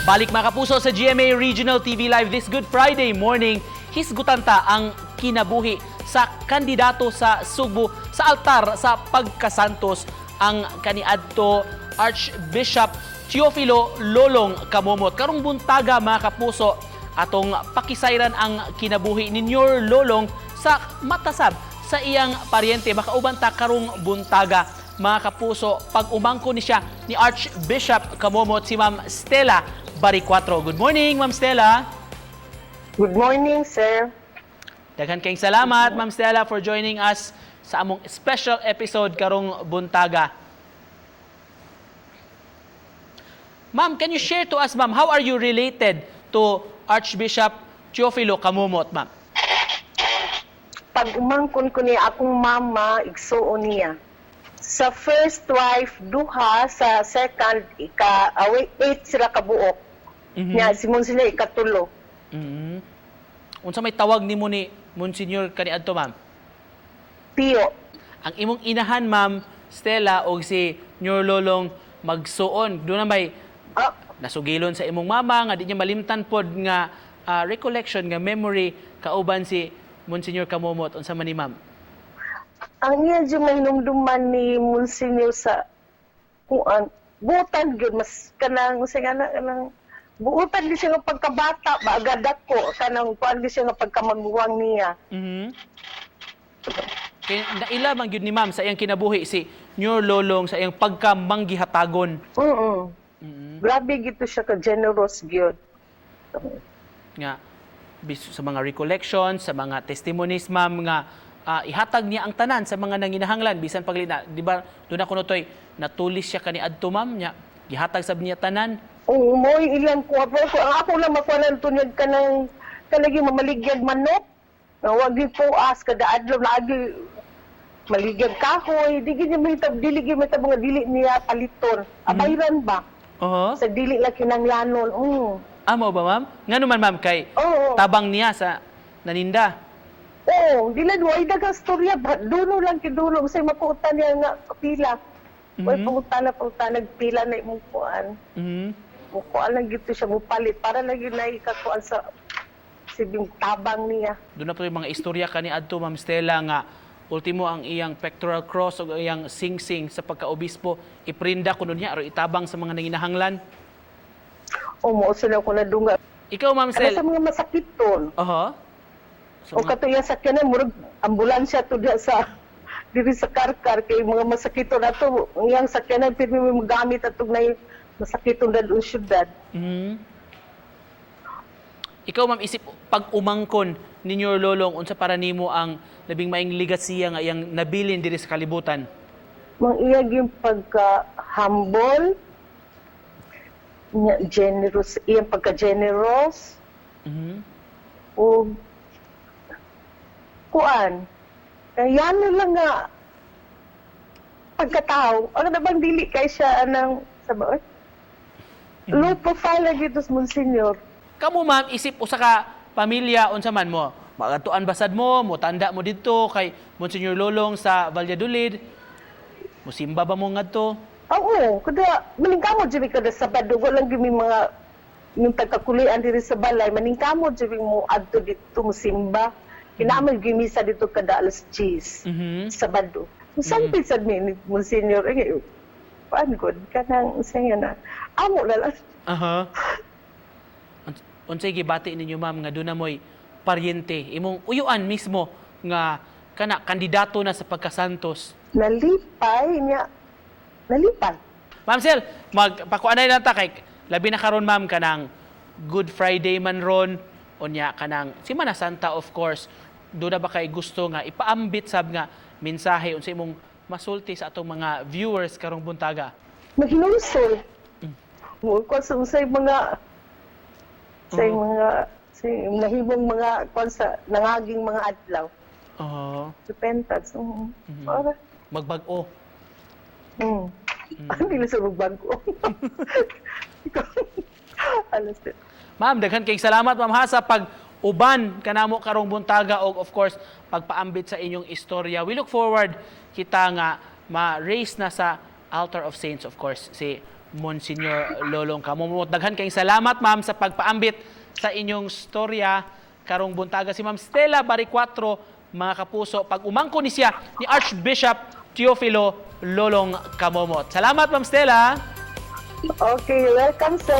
Balik mga kapuso sa GMA Regional TV Live this Good Friday morning. Hisgutanta ang kinabuhi sa kandidato sa Subo sa altar sa pagkasantos ang kaniadto Archbishop Teofilo Lolong Kamomot. Karong buntaga mga kapuso, atong pakisayran ang kinabuhi ni Nyor Lolong sa matasab sa iyang paryente. Makauban ta karong buntaga mga kapuso, pag umangko ni siya ni Archbishop Kamomot si Ma'am Stella Baricuatro. Good morning, Ma'am Stella. Good morning, sir. Daghan kayong salamat, Ma'am Stella, for joining us sa among special episode karong buntaga. Ma'am, can you share to us, ma'am, how are you related to Archbishop Teofilo Kamomot, ma'am? Pag umangkon ko niya, akong mama, igsuon niya. Sa first wife, duha. Sa second, 8 sila kabuok. Niya, simon sila ikatulo. Unsa may tawag nimo ni Monsignor kaniadto, ma'am? Pio. Ang imong inahan, ma'am Stella, o si Nyor Lolong magsuon. Doon na may nasugilon sa imong mama, nga di niya malimtan pod nga recollection, nga memory, kauban si Monsignor Kamomot. Unsa man ni ma'am? Ang iya dyan may numduman ni Monsignor sa kuan. Buutan yun, mas kanang, kanang, buutan di siya nga pagkabata, maagad ako, kanang kuan di siya nga pagkamaguwang niya. Kaya naila man gyud ni ma'am sa iyang kinabuhi si Nyor Lolong sa iyang pagkamanggihatagon. Grabe gito siya ka-generous gyud. Nga sa mga recollections, sa mga testimonies, ma'am, nga ihatag niya ang tanan sa mga nanginahanglan bisan paglina, di ba? Doon ako notoy natulis siya kaniadto, ma'am, nya gihatag sab niya tanan. Oo, mo ilang kuwapo ko. Ang ako lang makuanan tunyag ka ng kanagi mamaligyag manok. Nga wag di po as kada adlaw lagi maligyag kahoy. Di gid mahitabo dili gid mahitabo nga dili niya paliton. Abayran ba? Sa dili lang kinanglanon. Amo ba, ma'am? Ngano man, ma'am, kay tabang niya sa naninda? Oo, dili way dagang storya ba? Duno lang kidulo say makuutan niya nga pila. Way pangutana nagpila na imong kuan. Kuan lang gito siya mupalit para lagi na ikakuan sa sibing tabang niya. Doon na po yung mga istorya kaniadto, Ma'am Stella, nga ultimo ang iyang pectoral cross o iyang sing-sing sa pagka-obispo iprinda kuno niya aron itabang sa mga nanginahanglan. Mo sila ko nadunga. Ikaw, Ma'am Stella. Sa mga masakiton. So, o katuya sa kanan murag ambulansya to diya sa diri sa karkar kay mga masakiton ato ang sakyanan pirmi mo magamit atog na masakiton dadun syudad. Ikaw, ma'am, isip pag umangkon ninyo Lolong unsa para nimo ang labing maing ligasiya nga iyang nabilin diri sa kalibutan? Mang iya gyud pagka humble, generous, iyang pagka-generous. O kuan. Kaya lang nga pagkatao, ano na bang dili kay siya anang sabaw? Low profile lagi ito sa Monsignor. Kamu, ma'am, isip usa ka pamilya unsa man mo? Magatuan basad mo tanda mo didto kay Monsignor Lolong sa Valladolid. Musimba ba mo ngadto? Oo, kada maningkamot jud kada Sabado wala gyud mi mga yung tagkakulian diri sa balay maningkamot jud mo adto dito musimba. Kinamay gyud misa dito kada alas 10 Sabado. Sampit sad ni Monsignor paan gud kanang saya na amo la lang. Unsay gibati ninyo, ma'am, nga doon na mo'y paryente, imong uyuan mismo nga kana kandidato na sa pagkasantos? Nalipay niya. Nalipay. Ma'am Sel, magpakuanay lang ta kay labi na karon, ma'am, kanang Good Friday man ron, unya kanang Semana Santa, of course. Doon na ba kay gusto nga ipaambit sab nga mensahe unsay imong masulti sa atong mga viewers karong buntaga? Maghinusol. Mo ko sa usay mga nahimong mga konsa nangaging mga adlaw. Repentance. Magbag-o. Hindi na sa magbago. Ma'am, daghan kayong salamat, ma'am, ha, sa pag-uban kanamo karong buntaga o of course pagpaambit sa inyong istorya. We look forward kita nga ma-raise na sa Altar of Saints, of course, si Monsignor Lolong Kamomot. Daghan kayong salamat, ma'am, sa pagpaambit sa inyong storya karong buntaga. Si Ma'am Stella Baricuatro, mga kapuso, pag umangko ni siya ni Archbishop Teofilo Lolong Kamomot. Salamat, Ma'am Stella. Okay, welcome sir.